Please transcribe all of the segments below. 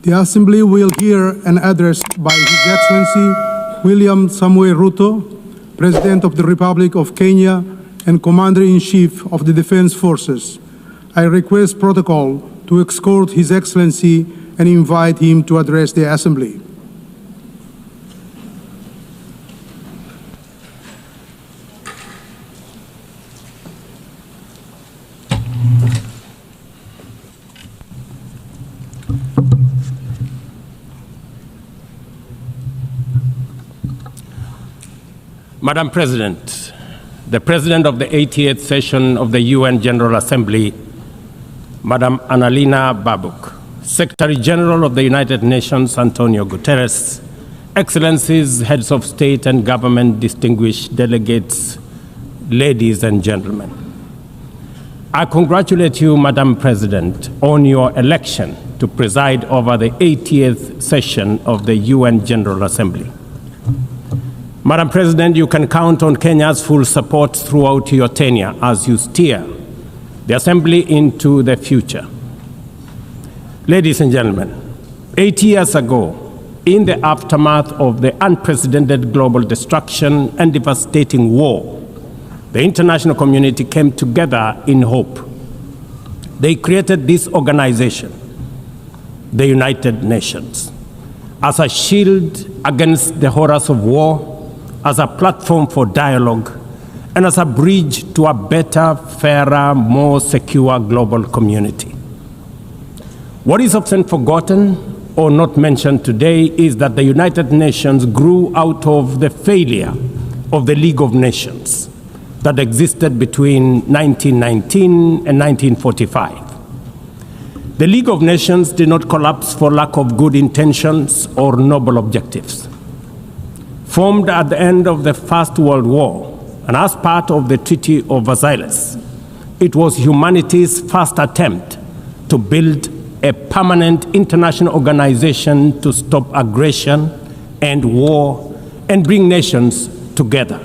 The Assembly will hear an address by His Excellency William Samuel Ruto, President of the Republic of Kenya and Commander-in-Chief of the Defense Forces. I request protocol to escort His Excellency and invite him to address the Assembly. Madam President, the President of the 80th session of the UN General Assembly, Madam Annalena Baerbock, Secretary General of the United Nations, Antonio Guterres, Excellencies, Heads of State and Government, distinguished delegates, ladies and gentlemen. I congratulate you, Madam President, on your election to preside over the 80th session of the UN General Assembly. Madam President, you can count on Kenya's full support throughout your tenure as you steer the Assembly into the future. Ladies and gentlemen, 8 years ago, in the aftermath of the unprecedented global destruction and devastating war, the international community came together in hope. They created this organization, the United Nations, as a shield against the horrors of war, as a platform for dialogue, and as a bridge to a better, fairer, more secure global community. What is often forgotten or not mentioned today is that the United Nations grew out of the failure of the League of Nations that existed between 1919 and 1945. The League of Nations did not collapse for lack of good intentions or noble objectives. Formed at the end of the First World War and as part of the Treaty of Versailles, it was humanity's first attempt to build a permanent international organization to stop aggression and war and bring nations together.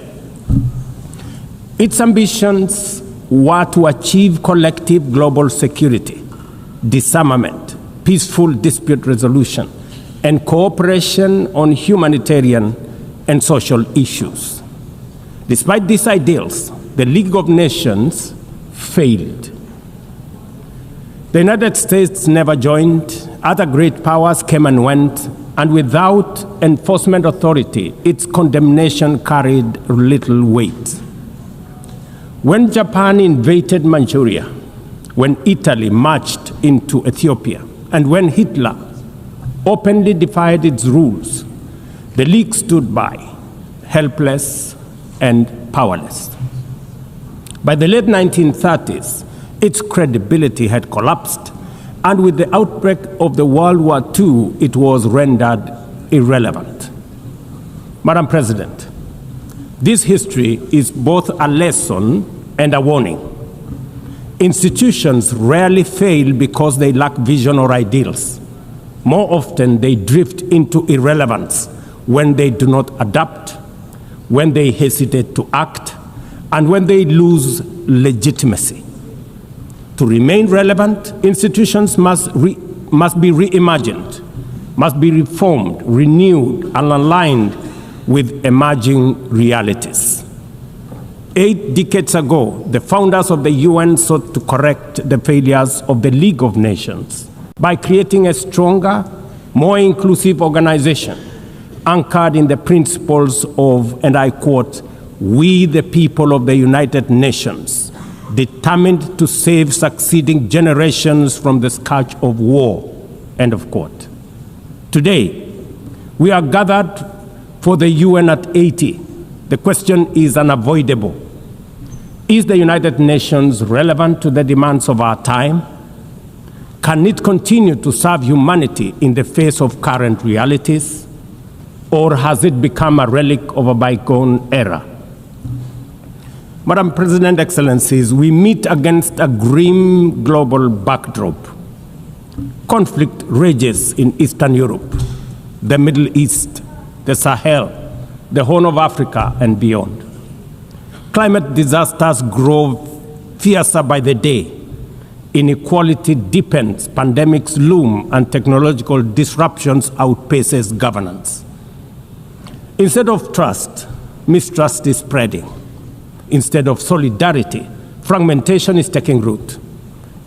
Its ambitions were to achieve collective global security, disarmament, peaceful dispute resolution, and cooperation on humanitarian and social issues. Despite these ideals, the League of Nations failed. The United States never joined, other great powers came and went, and without enforcement authority, its condemnation carried little weight. When Japan invaded Manchuria, when Italy marched into Ethiopia, and when Hitler openly defied its rules, the League stood by, helpless and powerless. By the late 1930s, its credibility had collapsed, and with the outbreak of the World War II, it was rendered irrelevant. Madam President, this history is both a lesson and a warning. Institutions rarely fail because they lack vision or ideals. More often, they drift into irrelevance when they do not adapt, when they hesitate to act, and when they lose legitimacy. To remain relevant, institutions must be reimagined, must be reformed, renewed, and aligned with emerging realities. 8 decades ago, the founders of the UN sought to correct the failures of the League of Nations by creating a stronger, more inclusive organization anchored in the principles of, and I quote, "We the people of the United Nations, determined to save succeeding generations from the scourge of war," end of quote. Today, we are gathered for the UN at 80. The question is unavoidable. Is the United Nations relevant to the demands of our time? Can it continue to serve humanity in the face of current realities? Or has it become a relic of a bygone era? Madam President, Excellencies, we meet against a grim global backdrop. Conflict rages in Eastern Europe, the Middle East, the Sahel, the Horn of Africa, and beyond. Climate disasters grow fiercer by the day. Inequality deepens, pandemics loom, and technological disruptions outpaces governance. Instead of trust, mistrust is spreading. Instead of solidarity, fragmentation is taking root.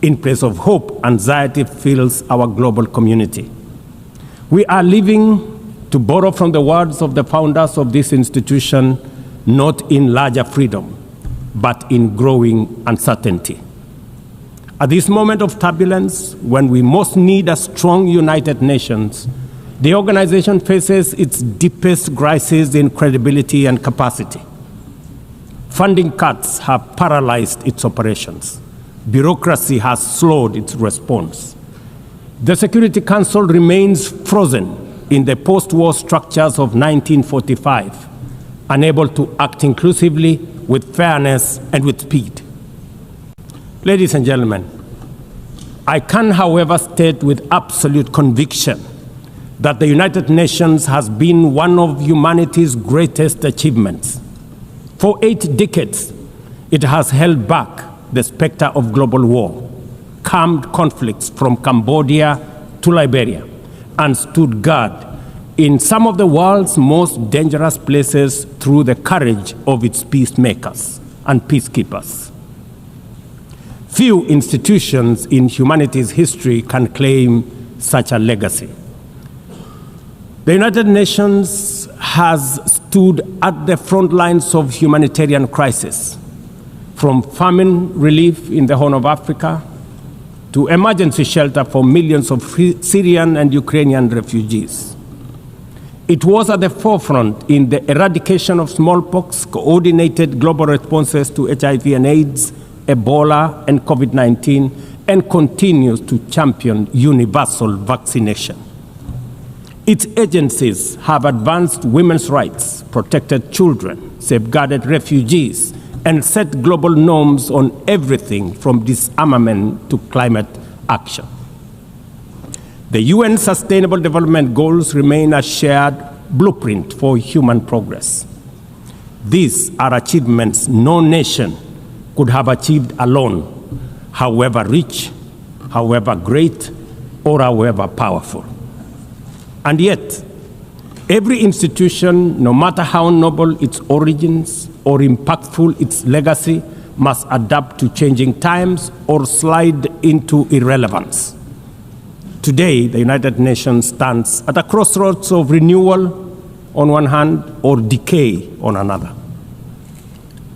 In place of hope, anxiety fills our global community. We are living, to borrow from the words of the founders of this institution, not in larger freedom, but in growing uncertainty. At this moment of turbulence, when we most need a strong United Nations, the organization faces its deepest crisis in credibility and capacity. Funding cuts have paralyzed its operations. Bureaucracy has slowed its response. The Security Council remains frozen in the post-war structures of 1945, unable to act inclusively, with fairness, and with speed. Ladies and gentlemen, I can, however, state with absolute conviction that the United Nations has been one of humanity's greatest achievements. For 8 decades, it has held back the specter of global war, calmed conflicts from Cambodia to Liberia, and stood guard in some of the world's most dangerous places through the courage of its peacemakers and peacekeepers. Few institutions in humanity's history can claim such a legacy. The United Nations has stood at the front lines of humanitarian crisis, from famine relief in the Horn of Africa to emergency shelter for millions of Syrian and Ukrainian refugees. It was at the forefront in the eradication of smallpox, coordinated global responses to HIV and AIDS, Ebola, and COVID-19, and continues to champion universal vaccination. Its agencies have advanced women's rights, protected children, safeguarded refugees, and set global norms on everything from disarmament to climate action. The UN Sustainable Development Goals remain a shared blueprint for human progress. These are achievements no nation could have achieved alone, however rich, however great, or however powerful. And yet, every institution, no matter how noble its origins or impactful its legacy, must adapt to changing times or slide into irrelevance. Today, the United Nations stands at a crossroads of renewal on one hand or decay on another.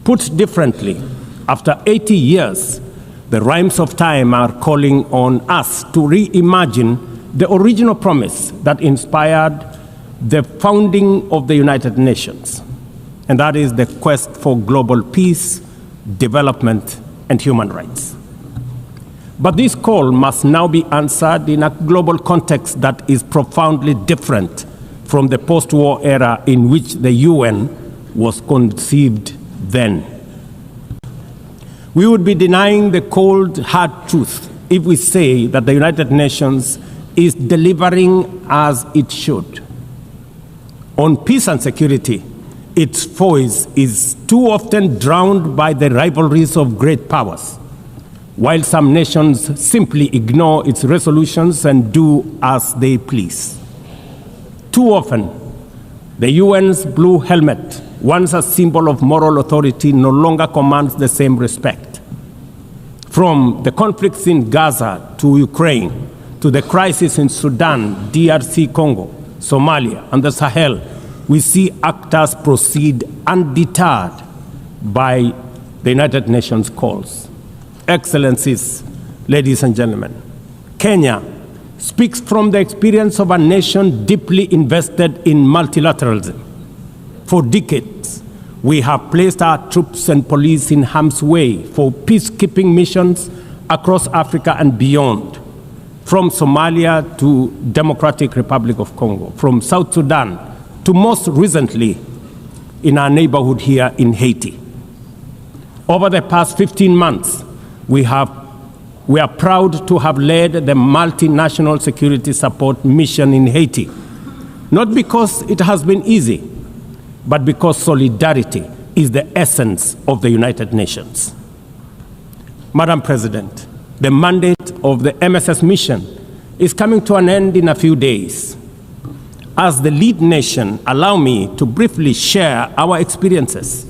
Put differently, after 80 years, the rhymes of time are calling on us to reimagine the original promise that inspired the founding of the United Nations, and that is the quest for global peace, development, and human rights. But this call must now be answered in a global context that is profoundly different from the post-war era in which the UN was conceived then. We would be denying the cold, hard truth if we say that the United Nations is delivering as it should. On peace and security, its voice is too often drowned by the rivalries of great powers, while some nations simply ignore its resolutions and do as they please. Too often, the UN's blue helmet, once a symbol of moral authority, no longer commands the same respect. From the conflicts in Gaza to Ukraine, to the crisis in Sudan, DRC Congo, Somalia, and the Sahel, we see actors proceed undeterred by the United Nations calls. Excellencies, ladies and gentlemen, Kenya speaks from the experience of a nation deeply invested in multilateralism. For decades, we have placed our troops and police in harm's way for peacekeeping missions across Africa and beyond, from Somalia to Democratic Republic of Congo, from South Sudan to most recently in our neighborhood here in Haiti. Over the past 15 months, we are proud to have led the multinational security support mission in Haiti, not because it has been easy, but because solidarity is the essence of the United Nations. Madam President, The mandate of the MSS mission is coming to an end in a few days. As the lead nation, allow me to briefly share our experiences,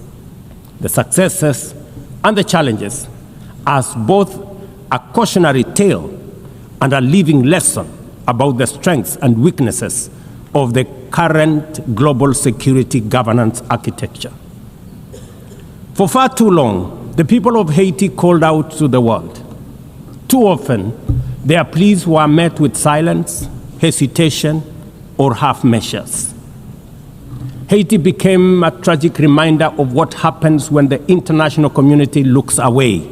the successes and the challenges, as both a cautionary tale and a living lesson about the strengths and weaknesses of the current global security governance architecture. For far too long, the people of Haiti called out to the world. Too often, their pleas were met with silence, hesitation, or half measures. Haiti became a tragic reminder of what happens when the international community looks away,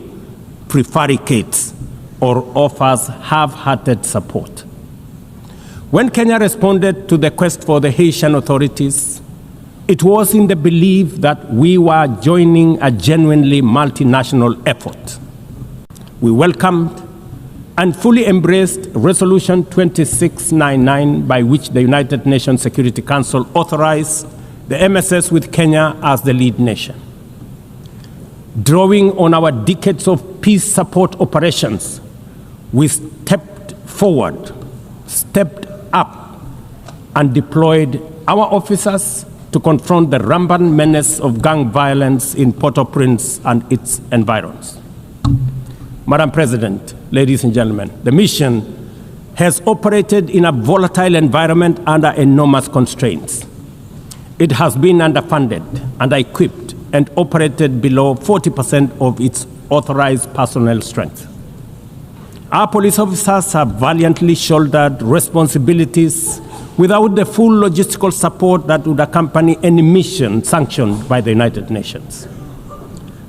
prevaricates, or offers half-hearted support. When Kenya responded to the quest for the Haitian authorities, it was in the belief that we were joining a genuinely multinational effort. We welcomed and fully embraced Resolution 2699, by which the United Nations Security Council authorized the MSS with Kenya as the lead nation. Drawing on our decades of peace support operations, we stepped forward, stepped up, and deployed our officers to confront the rampant menace of gang violence in Port-au-Prince and its environs. Madam President, ladies and gentlemen, the mission has operated in a volatile environment under enormous constraints. It has been underfunded, under-equipped, and operated below 40% of its authorized personnel strength. Our police officers have valiantly shouldered responsibilities without the full logistical support that would accompany any mission sanctioned by the United Nations.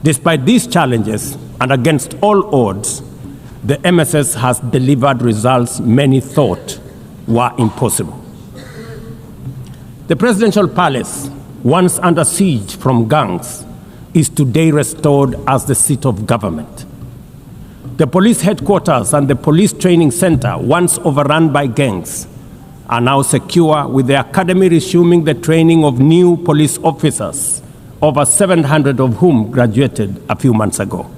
Despite these challenges, and against all odds, the MSS has delivered results many thought were impossible. The presidential palace, once under siege from gangs, is today restored as the seat of government. The police headquarters and the police training center, once overrun by gangs, are now secure, with the academy resuming the training of new police officers, over 700 of whom graduated a few months ago.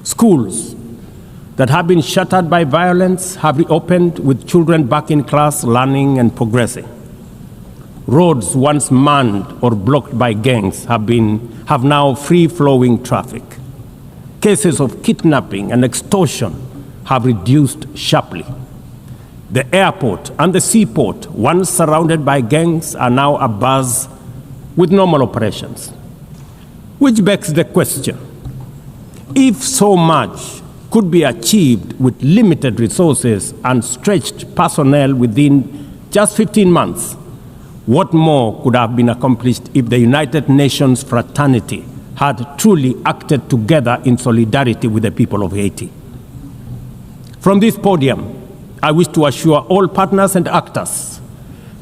Schools that have been shattered by violence have reopened, with children back in class, learning and progressing. Roads once manned or blocked by gangs have now free-flowing traffic. Cases of kidnapping and extortion have reduced sharply. The airport and the seaport, once surrounded by gangs, are now abuzz with normal operations. Which begs the question, if so much could be achieved with limited resources and stretched personnel within just 15 months, what more could have been accomplished if the United Nations fraternity had truly acted together in solidarity with the people of Haiti? From this podium, I wish to assure all partners and actors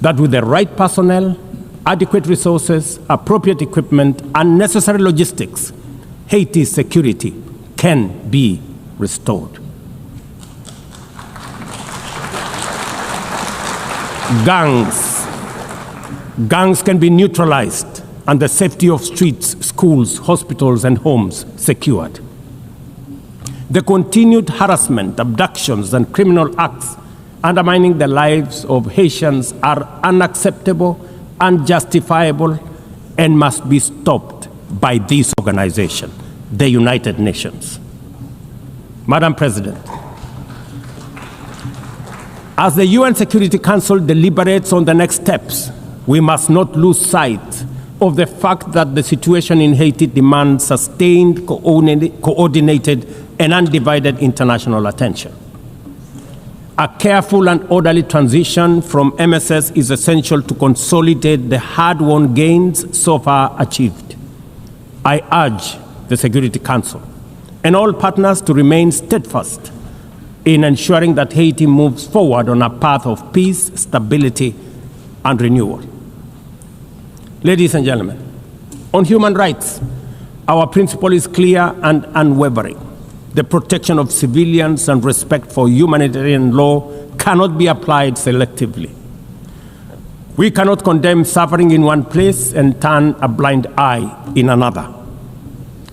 that with the right personnel, adequate resources, appropriate equipment, and necessary logistics, Haiti's security can be restored. Gangs can be neutralized and the safety of streets, schools, hospitals, and homes secured. The continued harassment, abductions, and criminal acts undermining the lives of Haitians are unacceptable, unjustifiable, and must be stopped by this organization, the United Nations. Madam President, as the UN Security Council deliberates on the next steps, we must not lose sight of the fact that the situation in Haiti demands sustained, coordinated, and undivided international attention. A careful and orderly transition from MSS is essential to consolidate the hard-won gains so far achieved. I urge the Security Council and all partners to remain steadfast in ensuring that Haiti moves forward on a path of peace, stability, and renewal. Ladies and gentlemen, on human rights, our principle is clear and unwavering. The protection of civilians and respect for humanitarian law cannot be applied selectively. We cannot condemn suffering in one place and turn a blind eye in another.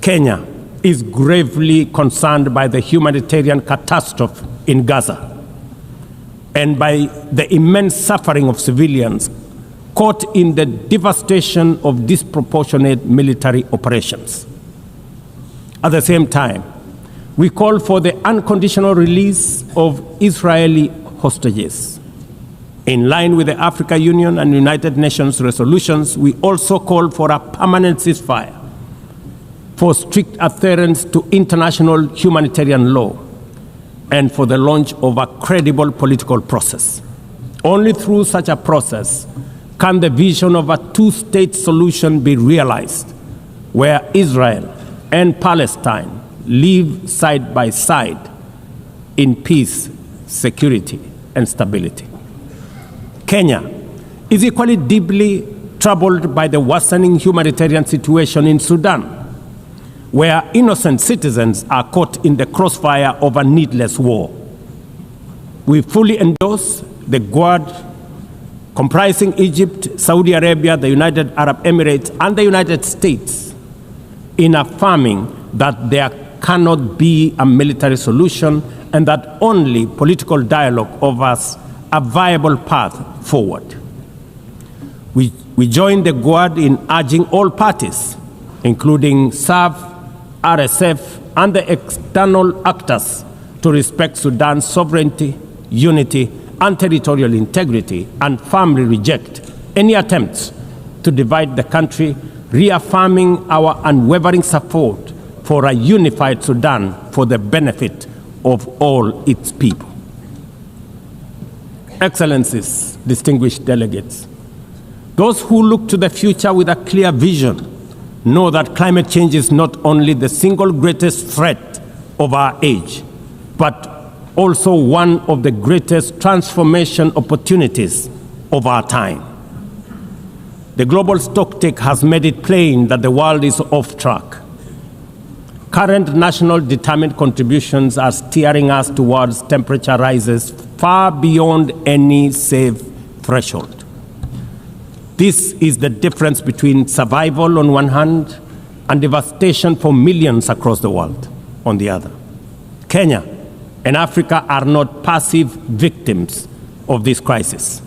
Kenya, is gravely concerned by the humanitarian catastrophe in Gaza and by the immense suffering of civilians caught in the devastation of disproportionate military operations. At the same time, we call for the unconditional release of Israeli hostages. In line with the African Union and United Nations resolutions, we also call for a permanent ceasefire, for strict adherence to international humanitarian law, and for the launch of a credible political process. Only through such a process can the vision of a two-state solution be realized, where Israel and Palestine live side by side in peace, security, and stability. Kenya is equally deeply troubled by the worsening humanitarian situation in Sudan, where innocent citizens are caught in the crossfire of a needless war. We fully endorse the Quad, comprising Egypt, Saudi Arabia, the United Arab Emirates, and the United States, in affirming that there cannot be a military solution and that only political dialogue offers a viable path forward. We join the Quad in urging all parties, including SAF, RSF, and the external actors, to respect Sudan's sovereignty, unity, and territorial integrity, and firmly reject any attempts to divide the country, reaffirming our unwavering support for a unified Sudan for the benefit of all its people. Excellencies, distinguished delegates, those who look to the future with a clear vision know that climate change is not only the single greatest threat of our age, but also one of the greatest transformation opportunities of our time. The global stocktake has made it plain that the world is off track. Current national determined contributions are steering us towards temperature rises far beyond any safe threshold. This is the difference between survival on one hand and devastation for millions across the world on the other. Kenya and Africa are not passive victims of this crisis.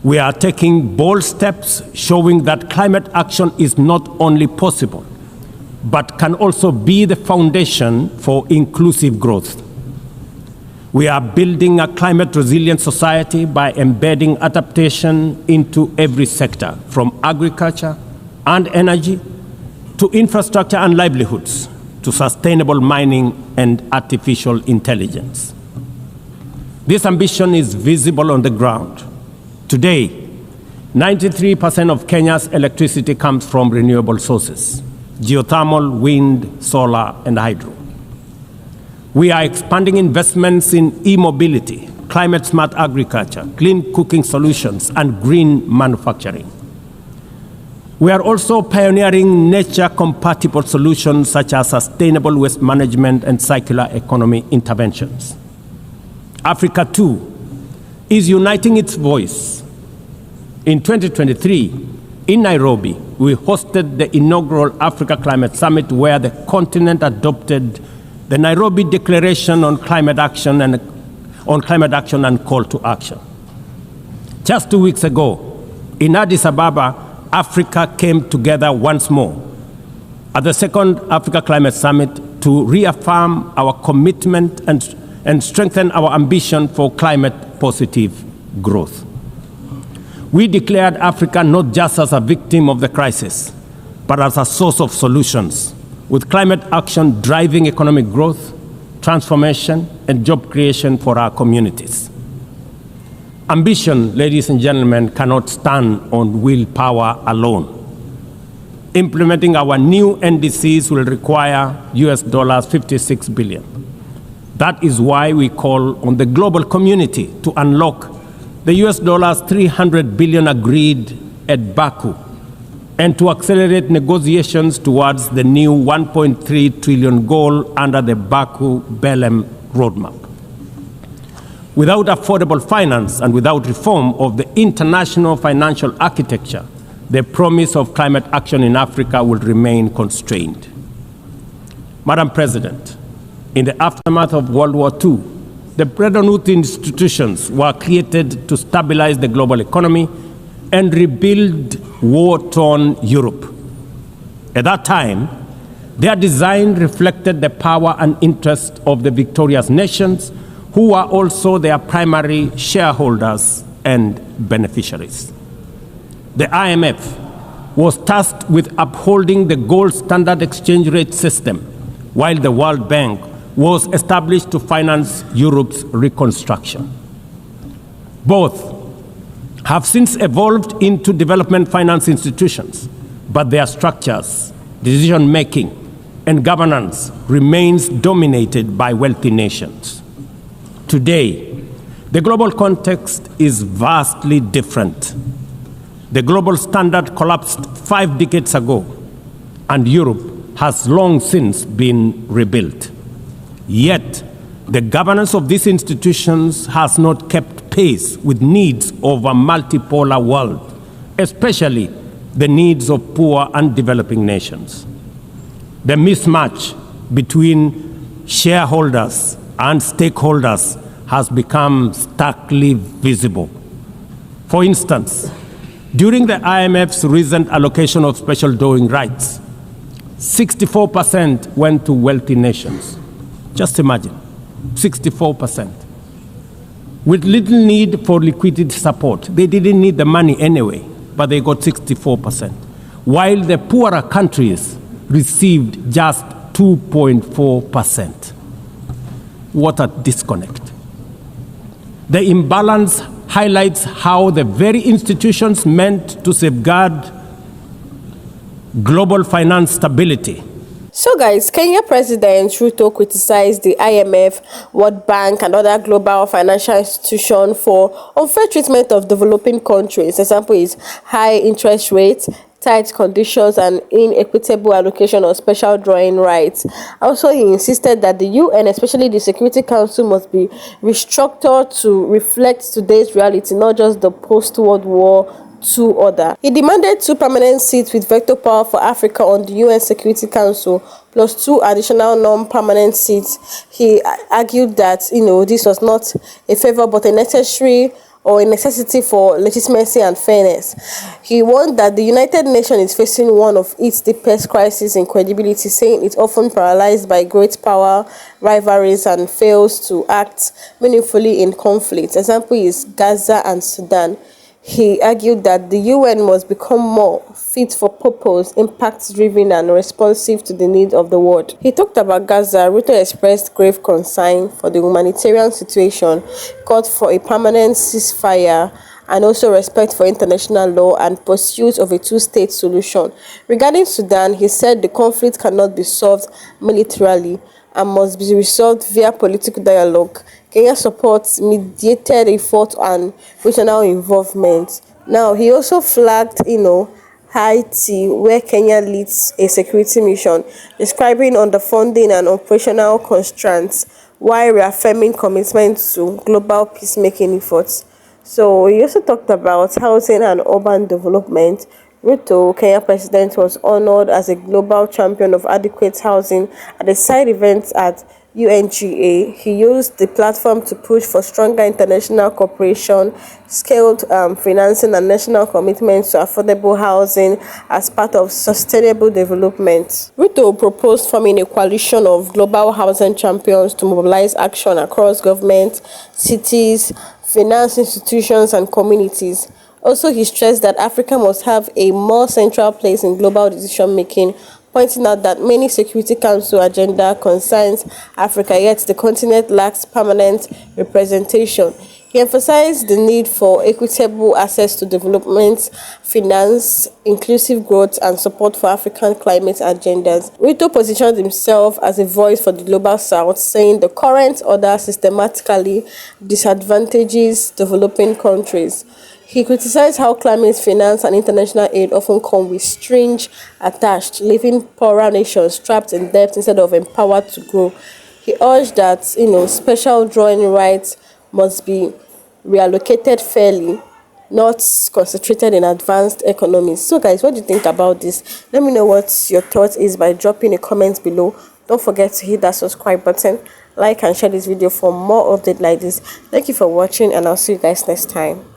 We are taking bold steps showing that climate action is not only possible, but can also be the foundation for inclusive growth. We are building a climate-resilient society by embedding adaptation into every sector, from agriculture and energy to infrastructure and livelihoods, to sustainable mining and artificial intelligence. This ambition is visible on the ground. Today, 93% of Kenya's electricity comes from renewable sources: geothermal, wind, solar, and hydro. We are expanding investments in e-mobility, climate-smart agriculture, clean cooking solutions, and green manufacturing. We are also pioneering nature-compatible solutions such as sustainable waste management and circular economy interventions. Africa, too, is uniting its voice. In 2023, in Nairobi, we hosted the inaugural Africa Climate Summit, where the continent adopted the Nairobi Declaration on Climate Action and Call to Action. Just 2 weeks ago, in Addis Ababa, Africa came together once more at the second Africa Climate Summit to reaffirm our commitment and strengthen our ambition for climate-positive growth. We declared Africa not just as a victim of the crisis, but as a source of solutions, with climate action driving economic growth, transformation, and job creation for our communities. Ambition, ladies and gentlemen, cannot stand on willpower alone. Implementing our new NDCs will require $56 billion. That is why we call on the global community to unlock the $300 billion agreed at Baku, and to accelerate negotiations towards the new $1.3 trillion goal under the Baku-Belém roadmap. Without affordable finance and without reform of the international financial architecture, the promise of climate action in Africa will remain constrained. Madam President, in the aftermath of World War II, the Bretton Woods institutions were created to stabilize the global economy and rebuild war-torn Europe. At that time, their design reflected the power and interest of the victorious nations, who were also their primary shareholders and beneficiaries. The IMF was tasked with upholding the gold standard exchange rate system, while the World Bank was established to finance Europe's reconstruction. Both have since evolved into development finance institutions, but their structures, decision-making, and governance remains dominated by wealthy nations. Today, the global context is vastly different. The global standard collapsed 5 decades ago, and Europe has long since been rebuilt. Yet, the governance of these institutions has not kept pace with needs of a multipolar world, especially the needs of poor and developing nations. The mismatch between shareholders and stakeholders has become starkly visible. For instance, during the IMF's recent allocation of special drawing rights, 64% went to wealthy nations. Just imagine, 64%. With little need for liquidity support. They didn't need the money anyway, but they got 64%. While the poorer countries received just 2.4%. What a disconnect. The imbalance highlights how the very institutions meant to safeguard global finance stability. So guys, Kenya President Ruto criticized the IMF, World Bank and other global financial institutions for unfair treatment of developing countries. Example is high interest rates, tight conditions and inequitable allocation of special drawing rights. Also, he insisted that the UN, especially the Security Council, must be restructured to reflect today's reality, not just the post-World War II order. He demanded 2 permanent seats with veto power for Africa on the UN Security Council, plus 2 additional non-permanent seats. He argued that, this was not a favor but a necessary or a necessity for legitimacy and fairness. He warned that the United Nations is facing one of its deepest crises in credibility, saying it's often paralyzed by great power, rivalries, and fails to act meaningfully in conflicts. Example is Gaza and Sudan. He argued that the UN must become more fit for purpose, impact-driven, and responsive to the needs of the world. He talked about Gaza. Ruto expressed grave concern for the humanitarian situation, called for a permanent ceasefire, and also respect for international law and pursuit of a 2-state solution. Regarding Sudan, he said the conflict cannot be solved militarily and must be resolved via political dialogue. Kenya supports mediated effort and regional involvement. Now, he also flagged, Haiti, where Kenya leads a security mission, describing underfunding and operational constraints, while reaffirming commitment to global peacemaking efforts. So, he also talked about housing and urban development. Ruto, Kenya president, was honored as a global champion of adequate housing at a side event at Unga. He used the platform to push for stronger international cooperation, scaled financing and national commitments to affordable housing as part of sustainable development. Ruto proposed forming a coalition of global housing champions to mobilize action across government, cities, finance institutions and communities. Also, he stressed that Africa must have a more central place in global decision-making, pointing out that many Security Council agenda concerns Africa, yet the continent lacks permanent representation. He emphasized the need for equitable access to development, finance, inclusive growth, and support for African climate agendas. Ruto positioned himself as a voice for the Global South, saying the current order systematically disadvantages developing countries. He criticized how climate finance and international aid often come with strings attached, leaving poorer nations trapped in debt instead of empowered to grow. He urged that, special drawing rights must be reallocated fairly, not concentrated in advanced economies. So guys, what do you think about this? Let me know what your thoughts is by dropping a comment below. Don't forget to hit that subscribe button, like and share this video for more updates like this. Thank you for watching, and I'll see you guys next time.